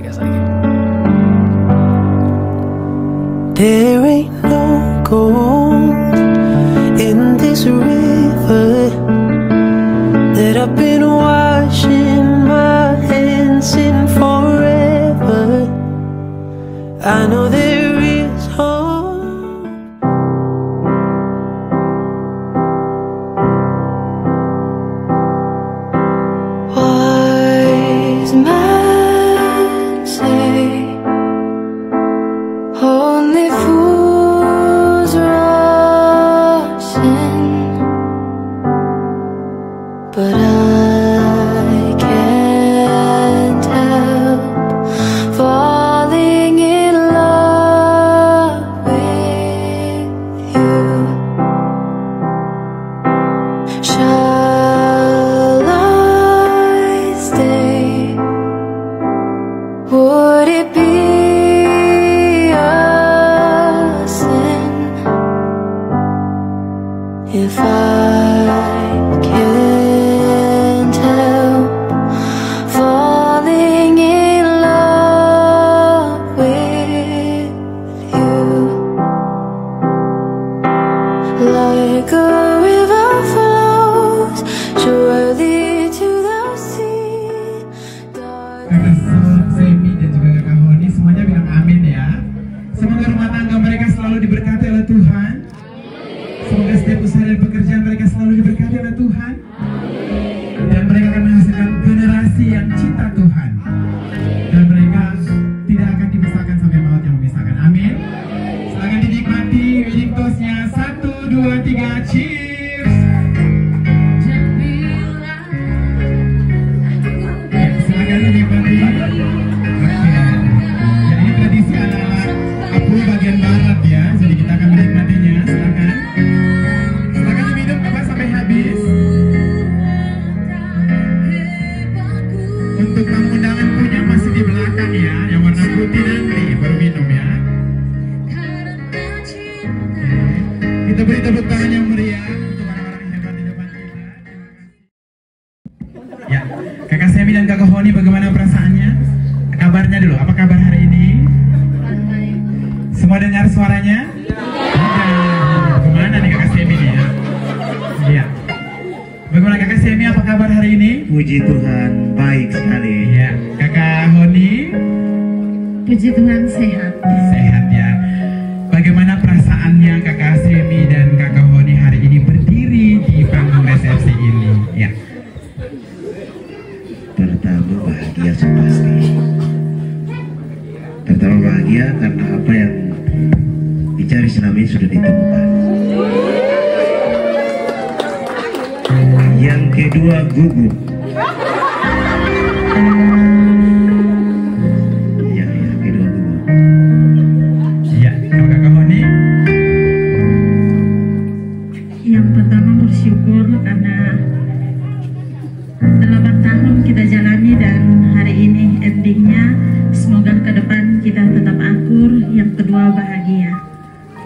guess I can. There ain't no gold in this river that I've been washing my hands in forever. I know there is hope. Wise men say only fools rush in, but I can't help falling in love with you. Shall I stay? Would it be a sin if I can't help falling in love with you? Like a river flows surely to the sea. Kakak Semi dan juga Kakak Honi semuanya bilang amin ya. Semoga rumah tangga mereka selalu diberkati oleh Tuhan. Semoga setiap usaha dan pekerjaan mereka selalu diberkati oleh Tuhan. Dan mereka akan menghasilkan generasi yang cinta Tuhan. Dan mereka tidak akan dipisahkan sampai maut yang memisahkan. Amin. Silakan dinikmati wedding toastnya. 1, 2, 3, cheers. Ya, silakan dinikmati. Ya, ini tradisi ala-ala Apu bagian barat ya. Jadi kita akan menikmatinya. Silakan. Silakan diminum Bapak sampai habis. Untuk tamu undangan punya masih di belakang ya. Yang warna putih nanti baru minum ya. Kita beri tepuk tangan yang meriah untuk orang-orang hebat di depan kita. Ya, Kakak Semi dan Kakak Honi bagaimana perasaannya? Kabarnya dulu, apa kabar hari ini? Semua dengar suaranya? Kemana nih Kakak Semi nih ya? Iya. Bagaimana Kakak Semi, apa kabar hari ini? Puji Tuhan, baik sekali. Iya. Kakak Honi? Puji Tuhan, sehat. Sehat ya. Bagaimana perasaannya Kakak Semi dan Kakak Honi hari ini berdiri di panggung resepsi ini? Ya. Pertama bahagia pasti. Pertama bahagia karena apa yang dicari selama ini sudah ditemukan. Yang kedua gugup. Yang kedua gugup. Iya. Kalau Kakak Honi? Yang pertama bersyukur karena 8 tahun kita jalani dan hari ini endingnya semoga ke depan kita tetap akur. Yang kedua bahagia.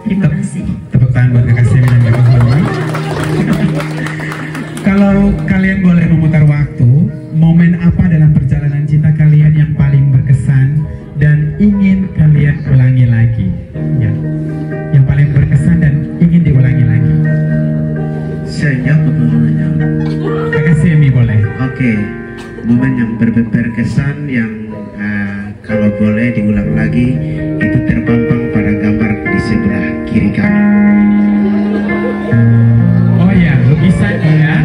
Terima kasih. Tepuk tangan buat Kakak Semi dan Kakak Honi. Kalau kalian boleh memutar waktu, momen apa dalam perjalanan cinta kalian yang paling berkesan dan ingin kalian ulangi lagi? Ya, yang paling berkesan dan ingin diulangi lagi. Saya jawab namanya. Kakak Semi boleh. Oke, momen yang berkesan yang kalau boleh diulang lagi itu terpampang pada gambar di sebelah kiri kami. Oh ya, lukisan ya.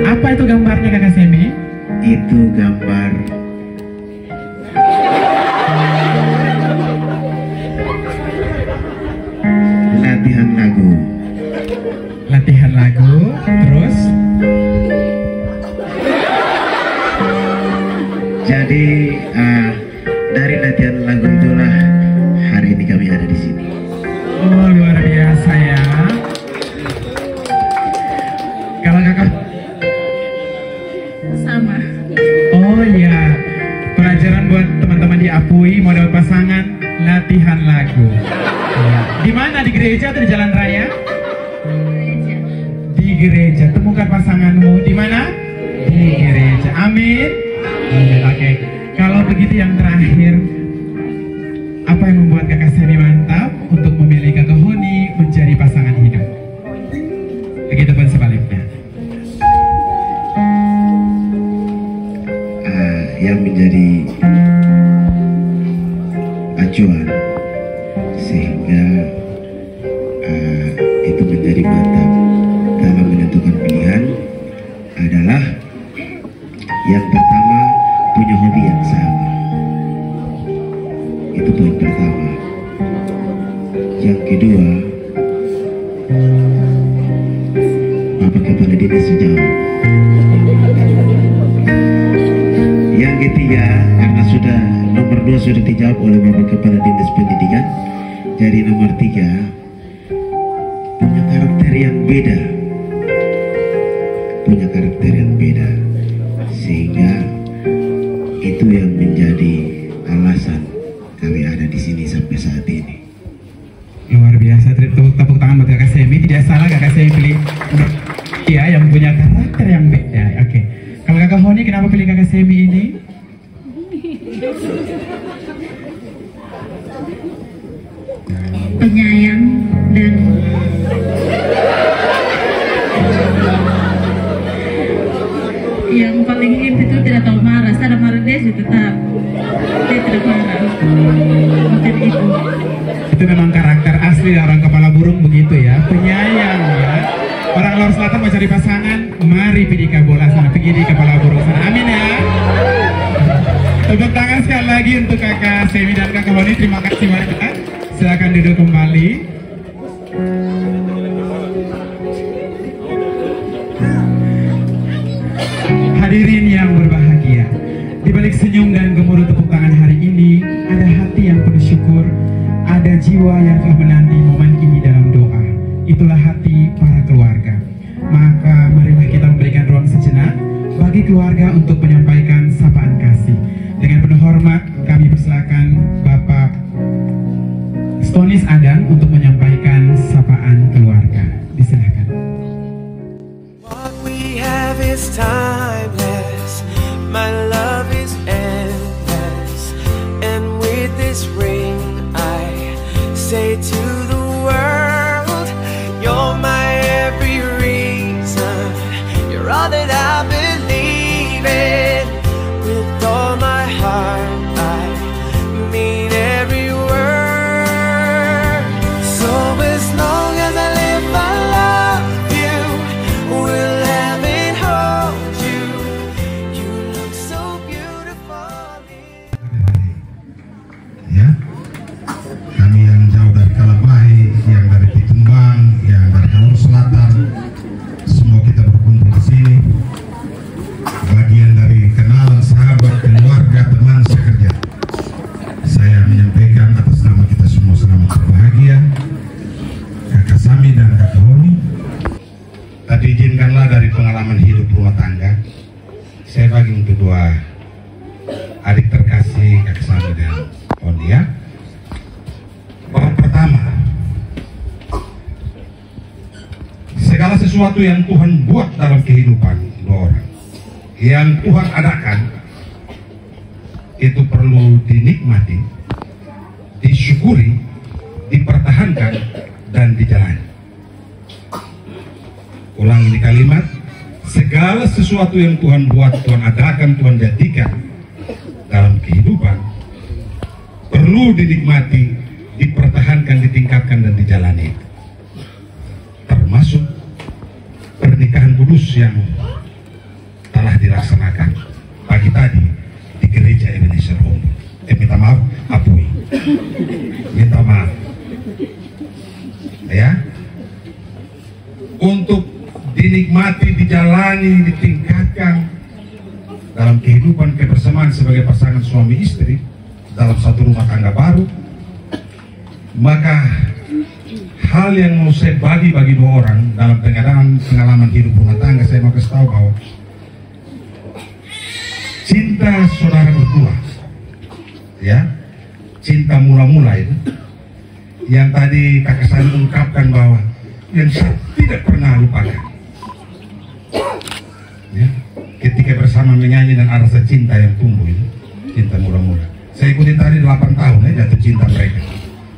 Apa itu gambarnya Kakak Semi? Itu gambar latihan lagu. Latihan lagu, terus? Jadi dari latihan lagu itulah hari ini kami ada di sini. Oh, luar biasa ya. Kalau Kakak? Sama. Oh ya, pelajaran buat teman-teman di Apui mau dapat pasangan, latihan lagu. Ya. Di mana, di gereja atau di jalan raya? Di gereja. Temukan pasanganmu di mana? Di gereja. Amin. Amin. Oke. Kalau begitu yang terakhir, apa yang membuat Kakak Semi mantap untuk memilih Kakak Honi menjadi pasangan hidup? Begitupun sebaliknya. Yang menjadi acuan sehingga itu menjadi mantap dalam menentukan pilihan adalah yang pertama, punya hobi yang sama. Itu poin pertama. Yang kedua, Bapak Kepala Dinas sejauh. Yang ketiga, karena sudah nomor 2 sudah dijawab oleh Bapak Kepala Dinas Pendidikan, jadi nomor 3, punya karakter yang beda. Punya karakter yang beda, sehingga itu yang menjadi alasan kami ada di sini sampai saat ini. Luar biasa, tepuk tangan buat Kakak Semi. Tidak salah Kakak Semi pilih dia yang punya karakter yang beda. Oke. Kalau Kakak Honi, kenapa pilih Kakak Semi ini? Penyayang dan yang paling inti itu tidak tahu marah. Setelah marah dia tetap dia tidak marah. Macam itu. Itu memang karakter asli orang kepala burung begitu ya, penyayang ya. Orang luar selatan mau cari pasangan, mari pilih ke bola sana, pergi di kepala burung sana. Amin ya. Tepuk tangan sekali lagi untuk Kakak Semi dan Kakak Honi. Terima kasih banyak. Silakan duduk kembali. Hadirin yang berbahagia, di balik senyum dan gemuruh tepuk tangan hari ini, ada hati yang penuh syukur, ada jiwa yang telah menanti momen ini dalam doa. Itulah hati para keluarga. Maka marilah kita memberikan ruang sejenak bagi keluarga untuk menyampaikan sapaan kasih. Dengan penuh hormat, kami persilakan Bapak Stonis Adang untuk menyampaikan sapaan keluarga. Disilakan. What we have is timeless. My love is endless. And with this ring, I say to the world, you're my every reason. You're all that I believe in. With all my heart, I mean every word. So as long as I live, I love you. Will have it hold you. You look so beautiful. Ya, kami yang jauh dari Kalabahi, yang dari Pitumbang, yang dari Jalur Selatan, semua kita berkumpul di sini. Bagian dari kenalan, sahabat, keluarga, teman sekerja. Saya menyampaikan atas nama kita semua selamat berbahagia, Kakak Sami dan Kakak Honi. Tadi izinkanlah dari pengalaman hidup rumah tangga, saya bagi untuk dua adik terkasih Kakak Sami dan Honi ya. Yang pertama, segala sesuatu yang Tuhan buat dalam kehidupan dua orang, yang Tuhan adakan, itu perlu dinikmati, disyukuri, dipertahankan, dan dijalani. Ulang ini kalimat, segala sesuatu yang Tuhan buat, Tuhan adakan, Tuhan jadikan dalam kehidupan, perlu dinikmati, dipertahankan, ditingkatkan, dan dijalani. Termasuk pernikahan kudus yang telah dilaksanakan pagi tadi di gereja Ebenezer Home. Minta maaf, Apui. Minta maaf. Ya. Untuk dinikmati, dijalani, ditingkatkan dalam kehidupan kebersamaan sebagai pasangan suami istri dalam satu rumah tangga baru, maka hal yang mau saya bagi dua orang dalam pengalaman hidup rumah tangga, saya mau kasih tahu bahwa cinta saudara berdua, ya, cinta mula-mula itu, yang tadi Kakak Sani ungkapkan bahwa yang saya tidak pernah lupakan, ya, ketika bersama menyanyi dan ada rasa cinta yang tumbuh itu, cinta murah-murah. Saya ikuti tadi 8 tahun ya jatuh cinta mereka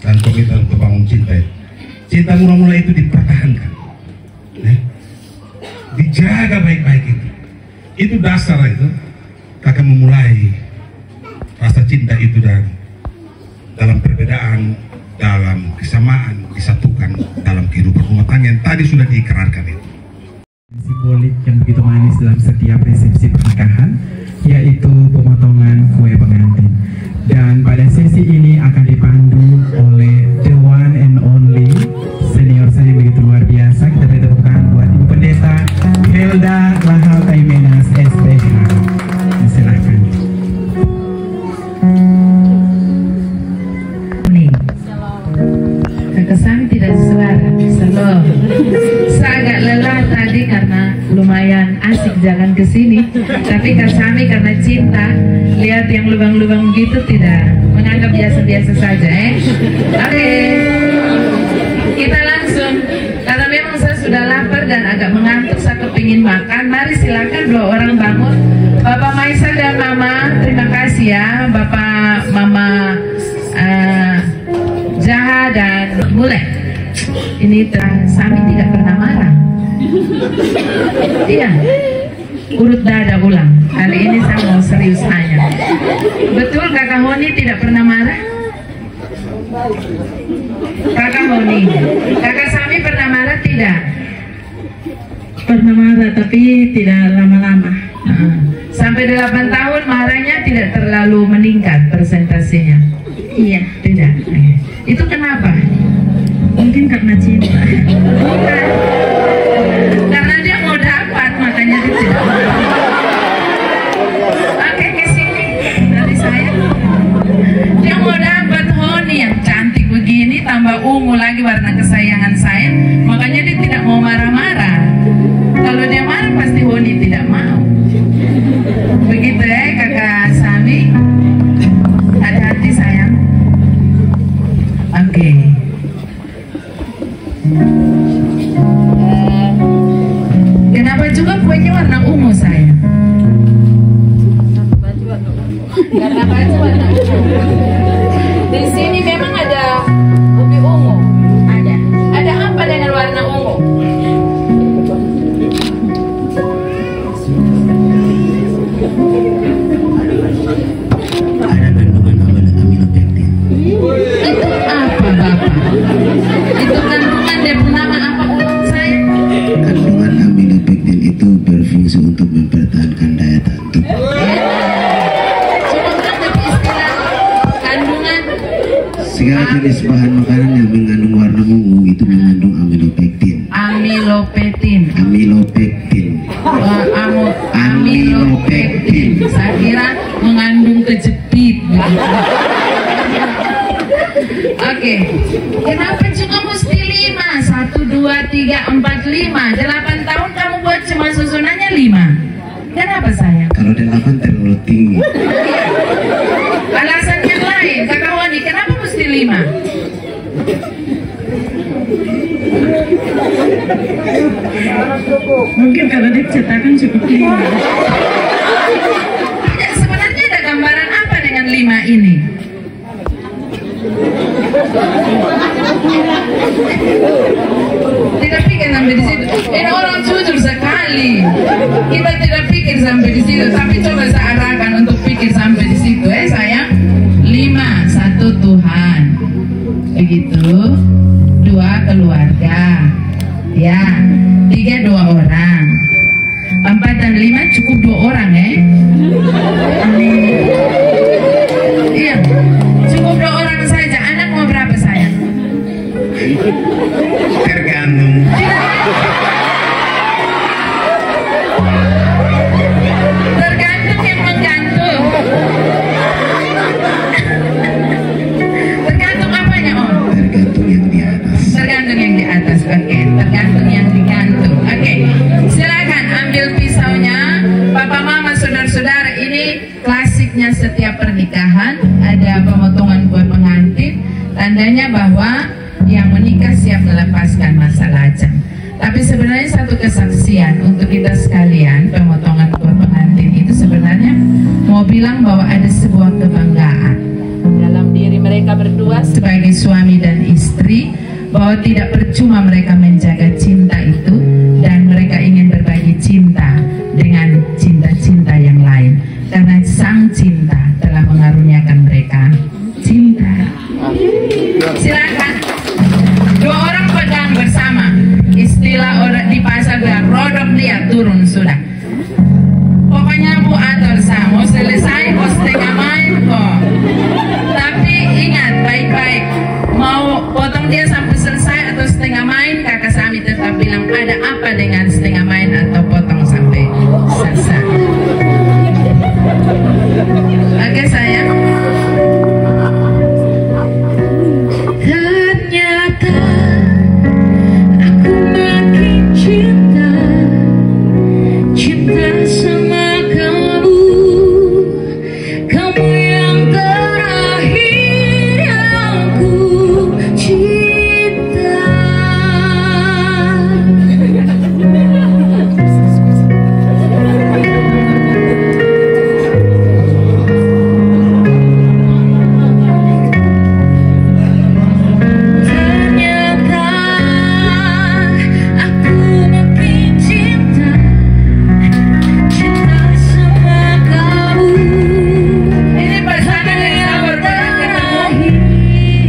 dan komitmen untuk bangun cinta itu. Cinta murah-murah itu dipertahankan, dijaga baik-baik itu. Itu dasar itu. Kakak memulai rasa cinta itu dalam perbedaan, dalam kesamaan, disatukan dalam kehidupan rumah tangga yang tadi sudah diikrarkan itu. Simbolik yang begitu manis dalam setiap resepsi pernikahan, yaitu pemotongan kue pengantin. Dan pada sesi ini akan dipandu oleh the one and only senior saya yang begitu luar biasa. Kita beri tepuk tangan buat Ibu Pendeta Helda Rahal Taimenas SPH. Silakan. Kesan tidak suara, slow. Saya agak lelah tadi karena lumayan asik jalan ke sini. Tapi Kasami karena cinta, lihat yang lubang-lubang gitu tidak menganggap biasa-biasa saja, Oke. Kita langsung, karena memang saya sudah lapar dan agak mengantuk, saya kepingin makan. Mari silakan dua orang bangun. Bapak Maisal dan Mama, terima kasih ya. Bapak Mama Jaha dan mulai. Ini Sami tidak pernah marah. Iya. Urut dada ulang. Kali ini saya mau serius tanya. Betul Kakak Honi tidak pernah marah? Kakak Honi, Kakak Sami pernah marah tidak? Pernah marah tapi tidak lama-lama. Sampai 8 tahun marahnya tidak terlalu meningkat persentasenya. Iya. Tidak. Itu kenapa? Mungkin karena cinta. Bukan. Karena dia mau dapat, makanya dia tidak mau. Oke, ke sini dari saya. Dia mau dapat Honi yang cantik begini, tambah ungu lagi warna kesayangan saya, makanya dia tidak mau marah-marah. Kalau dia marah pasti Honi tidak mau. Begitu ya Kakak Sami. Hati-hati sayang. Oke. Kenapa juga kuenya warna ungu sayang? Karena baju warna ungu. Di sini memang ada ubi ungu. Ada. Ada apa dengan warna ungu? Ada kandungan amilopektin. Itu apa Bapak? Itu kandungan dan nama apa urut saya? Kandungan amilopektin itu berfungsi untuk mempertahankan daya tahan tubuh. Coba bilang lebih istilah kandungan. Segala jenis bahan makanan yang mengandung warna ungu itu mengandung amilopektin. Amilopektin. Amilopektin. Amilopektin. Saya kira mengandung kejepit. Oke. Kenapa juga mesti 5? 1, 2, 3, 4, 5. 8 tahun kamu buat cuma susunannya 5. Kenapa sayang? Kalau 8 terlalu tinggi. Alasan yang lain, Kakak Wani, kenapa mesti 5? Mungkin kalau dicetakan cukup 5. Tidak, sebenarnya ada gambaran apa dengan 5 ini? Tidak pikir sampai di situ. Ini orang jujur sekali. Kita tidak pikir sampai di situ, tapi coba saya arahkan untuk pikir sampai di situ, sayang. 5, 1 Tuhan. Begitu. 2 keluarga. Ya. 3 2 orang. 4 dan 5 cukup 2 orang, Iya. Cukup 2 orang saja. Anak mau berapa sayang? Tergantung. Tergantung yang menggantung. Tergantung apanya, Om? Tergantung yang di atas. Tergantung yang di atas. Oke, tergantung yang digantung. Oke. Silakan ambil pisaunya. Papa Mama, saudara-saudara, ini klasiknya setiap pernikahan. Ada pemotongan kue pengantin. Tandanya bahwa yang menikah siap melepaskan masa lajang. Tapi sebenarnya satu kesaksian untuk kita sekalian, pemotongan kue pengantin itu sebenarnya mau bilang bahwa ada sebuah kebanggaan dalam diri mereka berdua sebagai suami dan istri, bahwa tidak percuma mereka menjaga cinta itu, dan mereka ingin berbagi cinta dengan cinta-cinta yang lain, karena sang cinta telah mengaruniakan mereka cinta. Silakan, dua orang pegang bersama, istilah orang di pasar bilang rodok dia turun sudah. Pokoknya bu atur mau selesai mau setengah main kok. Tapi ingat baik-baik, mau potong dia sampai selesai atau setengah main, kakak Sami tetap bilang ada apa dengan setengah main atau potong sampai selesai. Oke sayang. Ternyata aku makin cinta sama kamu, kamu yang terakhir yang aku cinta. Ternyata aku makin cinta sama kamu. Ini pasangan yang sabar banget ketemu.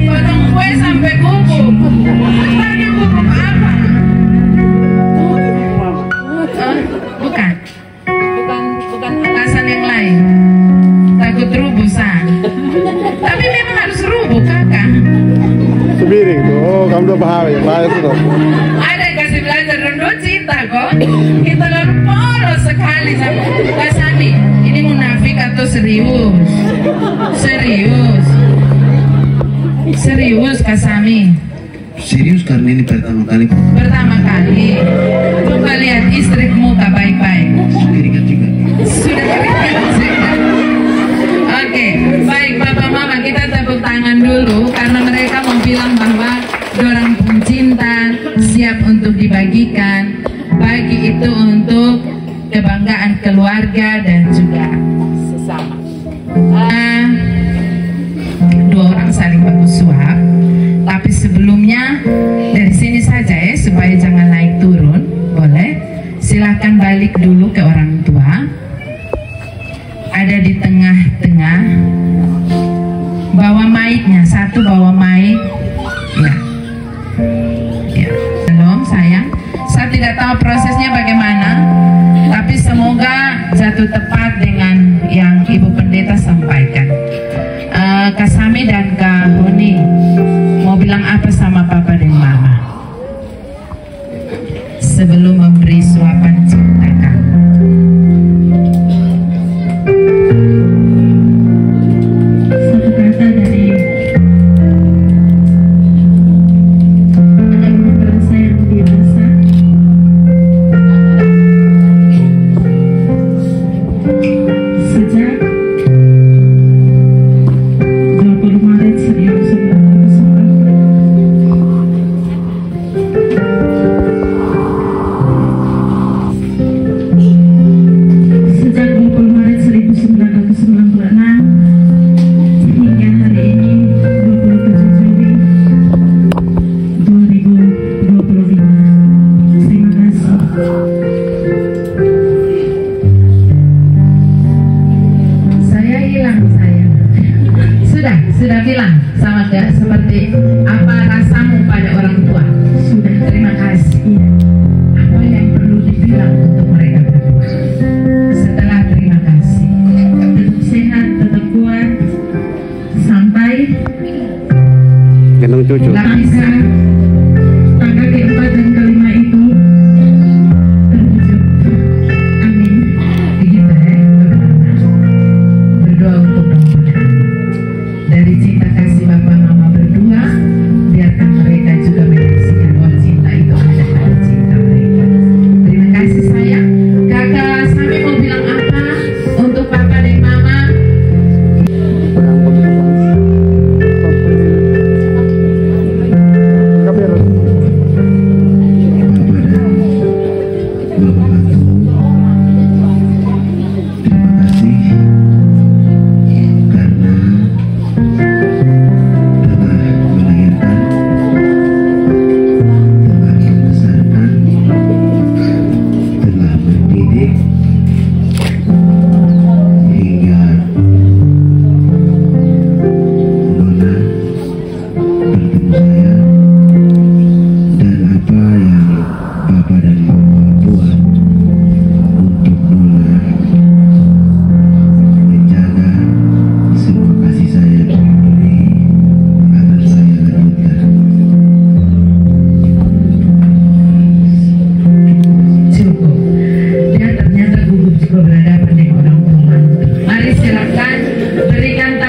Potong kue sampai bubuk. Tadi bubuk apa? Bukan alasan yang lain. Takut rubuh sang. Tapi memang harus rubuh kakak. Sebiring tuh, oh kamu udah paham yang lain tuh. Ada yang kasih belajar rendu cinta kok. Kita lalu polos sekali sama Kak Sami. Ini munafik atau serius? Serius Kak Sami. Serius karena ini pertama kali. Pertama kali. Coba lihat istri muka baik-baik. Keringat juga. Sudah keringat juga. Oke, baik Bapak Mama, kita tepuk tangan dulu karena mereka mau bilang bahwa dorang pun cinta siap untuk dibagikan. Bagi itu untuk kebanggaan keluarga dan juga sesama. Dua orang saling baku suap, tapi sebelumnya dari sini saja ya supaya jangan naik turun, boleh? Silahkan balik dulu ke orang tua. Ada di tengah-tengah. Bawa mic-nya, satu bawa mic. Ya. Belum sayang. Saya tidak tahu prosesnya bagaimana, tapi semoga jatuh tepat dengan yang Ibu Pendeta sampaikan. Kak Sami dan Kak Honi mau bilang apa sama Papa dan Mama sebelum memberi suapan cinta kamu? Satu kata dari anak merasa yang biasa. Sejak 20 Maret 1996. Sejak 20 Maret 1996 hingga hari ini 27 Juli 2025. Terima kasih. Saya hilang sayang. Sudah bilang sama gak seperti apa rasamu pada orang tua? Sudah. Terima kasih. Apa yang perlu dibilang untuk mereka berdua setelah terima kasih? Tetap sehat, tetap kuat sampai Gendong cucu. tangga keempat dan kelima itu terwujud. Amin. Begitu ya, berdoa untuk mudah-mudahan dari cinta kasih Bapak Mama berdua, biarkan mereka juga menyaksikan bahwa cinta itu ada pada cinta mereka. Terima kasih sayang. Kakak Sami mau bilang apa untuk Papa dan Mama?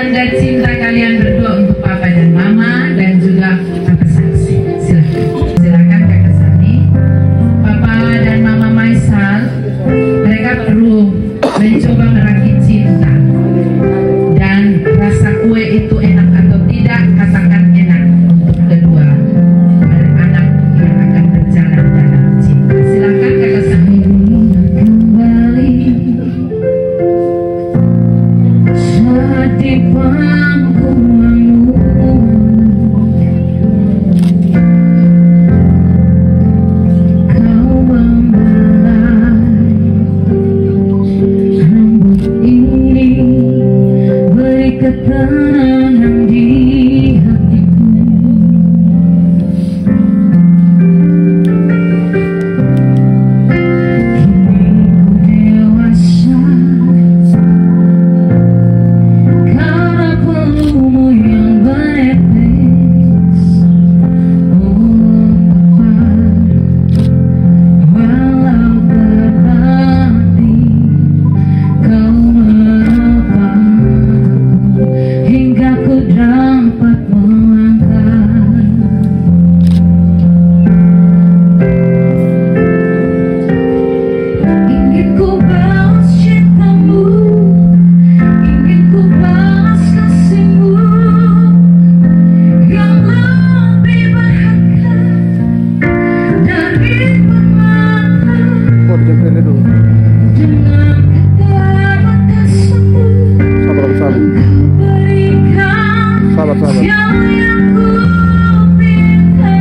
tanda cinta kalian berdua untuk papa dan mama dan juga papa saksi. Silakan Kakak Sami. Papa dan mama Maisal, mereka perlu mencoba merakit cinta. Dan rasa kue itu enak atau tidak, katakan enak untuk kedua anak yang akan berjalan dalam cinta. Silakan Kakak Sami. Kembali saat di pangkuanmu, kau membelai rambut ini, beri ketenangan di hatiku. Kini ku dewasa karena pelukmu yang menetes. Oh Papa, walau berbakti kau merawatku hingga ku dapat melangkah. Ingin ku balas cintamu, ingin ku balas kasihmu yang lebih berharga dari permata. Oh, dijemput dulu. Dengan keterbatasanmu Sabar, sabar. berikan Sabar, sabar. yang ku pinta.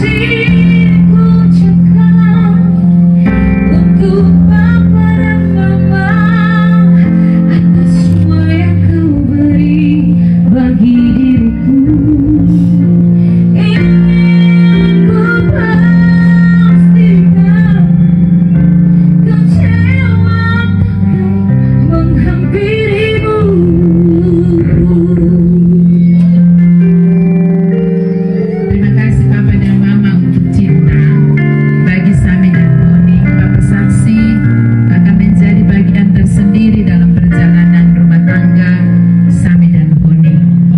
Terima kasih ku ucapkan untuk papa dan mama atas semua yang kau beri bagi diriku. Ingin ku pastikan kecewa menghampirimu. Terima kasih Papa dan Mama untuk cinta. Bagi Sami dan Boni, Papa saksi akan menjadi bagian tersendiri dalam perjalanan rumah tangga Sami dan Boni.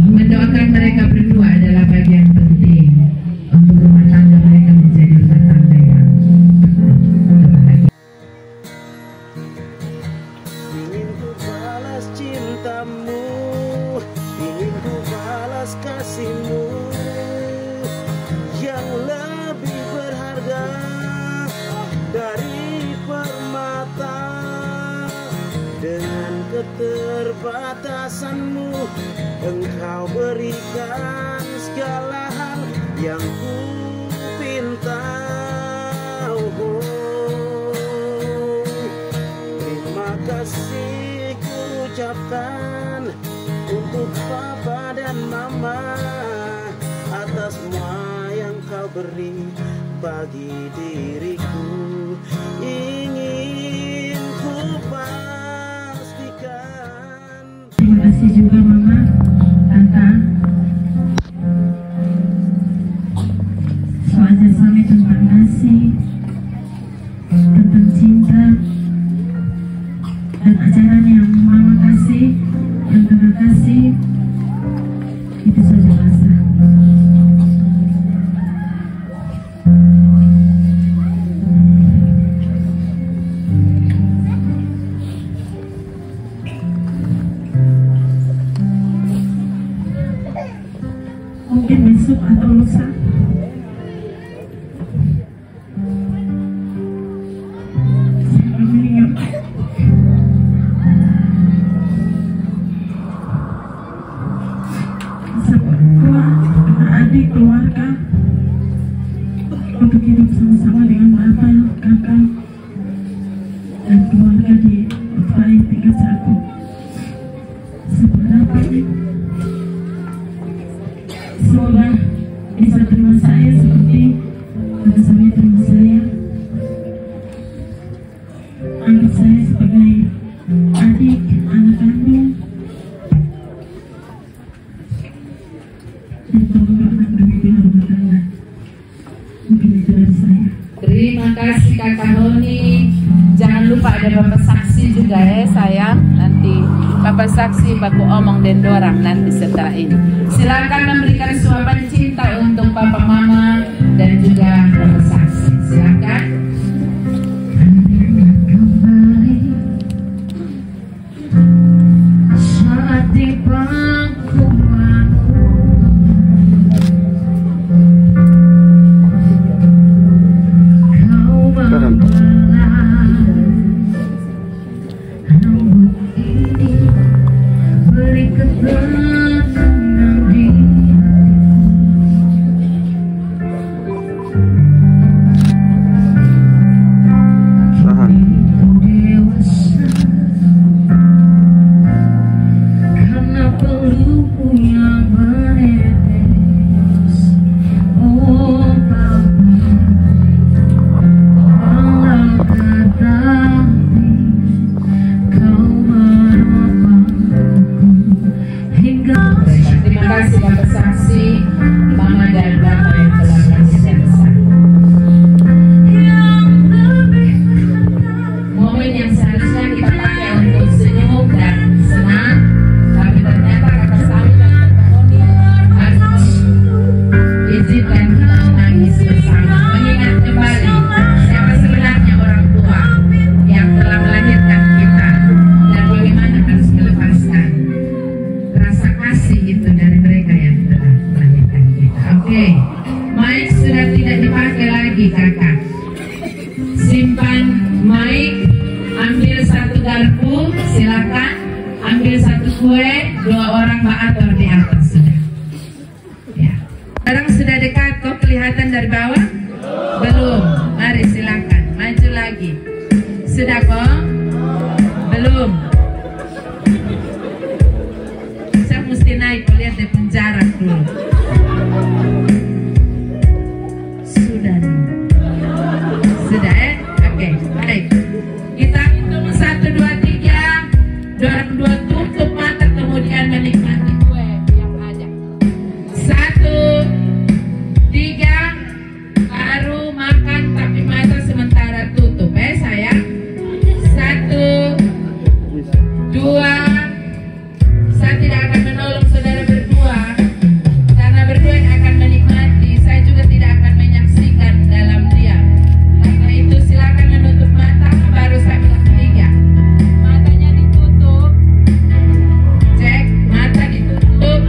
Mendoakan mereka berdua adalah bagian penting untuk rumah tangga mereka menjadi rumah tangga yang berbahagia. Ingin ku balas cintamu, ingin ku balas kasihmu yang lebih berharga dari permata. Dengan keterbatasanmu engkau berikan segala hal yang ku pinta. Oh, terima kasih ku ucapkan untuk papa dan mama atas semua yang kau beri bagi diriku. Ingin ku pastikan. Terima kasih juga Mama, Tante. Soalnya Sami tentang kasih, tentang cinta, dan ajaran yang Mama kasih, yang Tante kasih, itu saja masa. Mungkin besok atau lusa saya akan meninggal. Semua adik keluarga untuk hidup sama-sama dengan bapak, kakak, dan keluarga di Australia tingkat 1. Seberapa semoga bisa terima saya seperti Kakak Sami terima saya, anggap saya sebagai adik, anak kandung, dan tolong doakan kami bila rumah tangga. Mungkin itu dari saya. Terima kasih Kakak Honi. Jangan lupa lupa ada bapak saksi juga ya sayang. Nanti bapak saksi baku omong dan dorang nanti setelah ini. Silakan memberikan suapan cinta untuk papa mama dan juga bapak saksi. Silakan. Saat di bangku kau membelah rambut ini, beri ketenangan di dewasa karena pelukmu yang menetes. Oh Bapa, walau tetapi kau menopangku hingga Terima kasih bapak saksi, mama dan bapak yang telah melahirkan saya. yang lebih Momen yang seharusnya kita pakai untuk senyum dan senang, tapi ternyata kata Sami dan Tony harus izinkan kita menangis bersama, mengingat kembali siapa sebenarnya orang tua yang telah melahirkan kita dan bagaimana harus melepaskan rasa kasih itu dari mereka yang telah melahirkan kita. Oke, mic sudah tidak dipakai lagi kakak. Simpan mic, ambil satu garpu, silakan. Ambil satu kue, 2 orang baator di atas sudah. Ya. Sekarang sudah dekat, kok kelihatan dari bawah? Belum. Mari silakan, maju lagi. Sudah kok? Belum. Saya mesti naik, lihat dari penjara dulu. Sudah nih. Sudah ya? Oke, baik. Kita hitung 1, 2, 3. Dorong 2, tutup mata kemudian menikmati kue yang ada. 1, 3, baru makan tapi mata sementara tutup sayang. 1, 2. Saya tidak akan menolong saudara berdua karena berdua yang akan menikmati. Saya juga tidak akan menyaksikan dalam diam. Karena itu silakan menutup mata, baru saya bilang 3. Matanya ditutup. Cek, mata ditutup.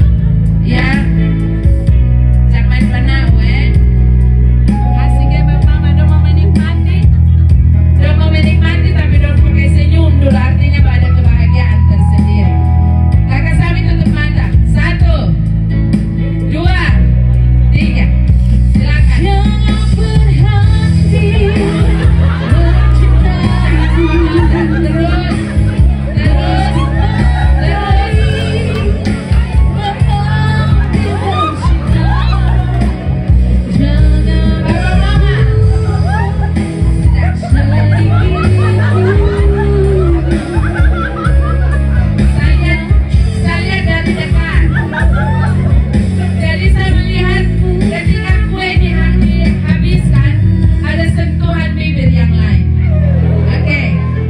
Ya. Jangan penawe. Kasih ke mama dong mau menikmati. Dong mau menikmati tapi dong pakai senyum dulu, artinya ada kebahagiaan tersendiri. Kakak Sami tutup mata. 1, 2, 3. Silakan. jangan berhenti mencintaiku. Terus. Saya dari dekat. Jadi saya melihat ketika kue dihabiskan ada sentuhan bibir yang lain. Oke,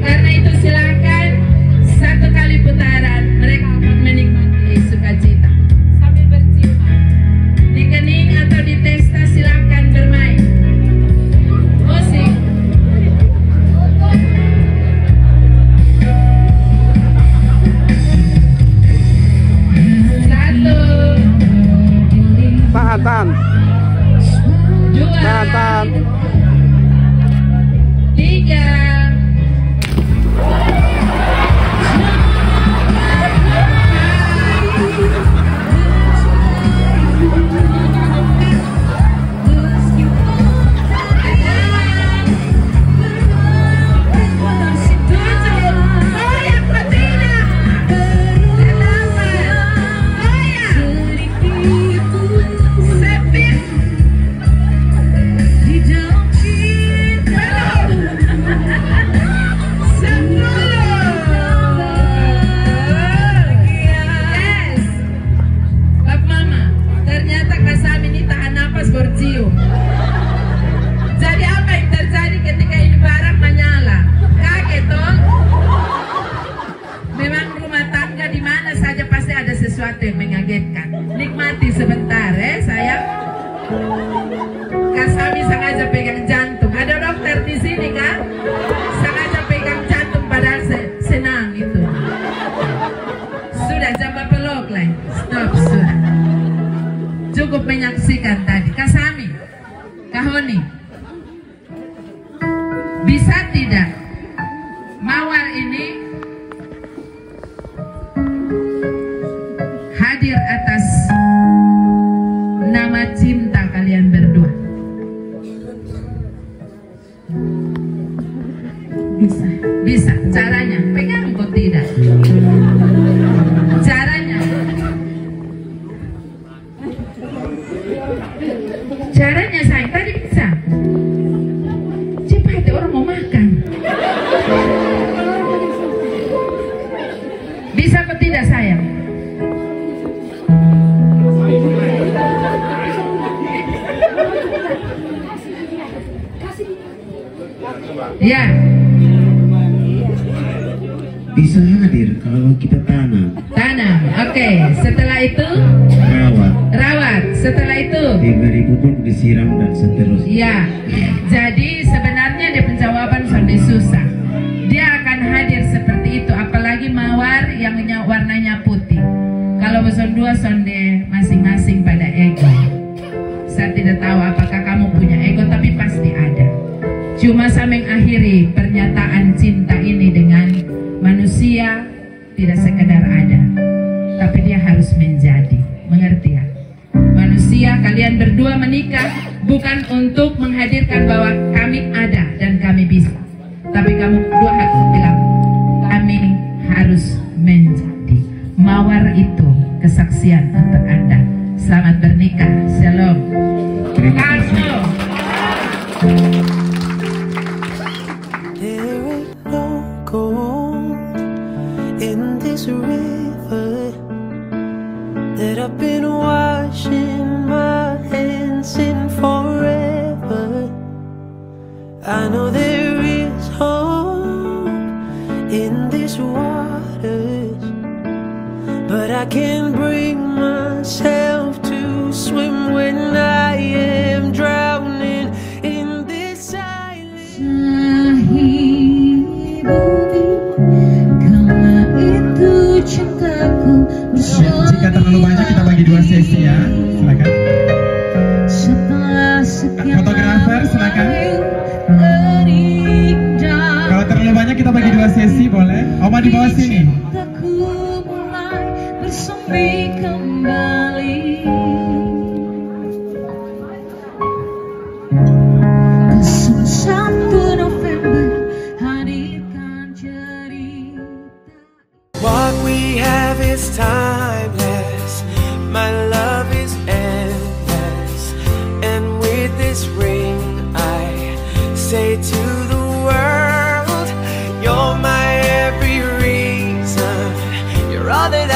karena itu silakan 1 kali putaran mereka akan menikmati sukacita sambil berciuman. Di kening atau di testa silakan bermain. Musik. Satu, Tahan. 2, Tahan. 3. Di dalam mengagetkan. Nikmati sebentar sayang. Kasami sengaja pegang jantung. Ada dokter di sini kan? Sengaja pegang jantung padahal senang itu. Sudah coba peluk lah. Stop sudah. Cukup menyaksikan tadi. Kasami, Kahoni, bisa tidak Mawar ini hadir atas nama cinta kalian berdua? Bisa. Bisa. Caranya pegang kok tidak? Caranya. Caranya sayang tadi bisa. Cepat orang mau makan. Bisa apa tidak sayang? Ya. Bisa hadir kalau kita tanam. Tanam. Oke. Setelah itu Rawat. rawat. Setelah itu Diberi pupuk, disiram dan seterusnya. ya. Jadi sebenarnya dia penjawaban sonde susah. Dia akan hadir seperti itu, apalagi mawar yang warnanya putih. Kalau beson dua sonde masing-masing pada ego. Saya tidak tahu apakah kamu punya ego, tapi pasti ada. Cuma saya mengakhiri pernyataan cinta ini dengan manusia tidak sekedar ada, tapi dia harus menjadi. Mengerti ya? Manusia, kalian berdua menikah bukan untuk menghadirkan bahwa kami ada dan kami bisa, tapi kamu berdua harus bilang kami harus menjadi. Mawar itu kesaksian untuk Anda. Selamat bernikah. Shalom. Terima kasih. Karno. There ain't no gold in this river that I've been washing my hands in forever. I know there is hope in these waters, but I can't bring myself to swim when I am drowning in this silence. Karena itu cintaku bersama. Jika terlalu banyak kita bagi dua sesi ya. Silakan. Setelah sekian Fotografer silakan. terindah, Kalau terlalu banyak kita bagi dua sesi boleh. Oma di bawah sini. cintaku mulai bersemi kembali. Kesan 1 November hadirkan cerita. What we have is timeless. My love is endless. And with this ring, I say to the world, you're my every reason. You're all that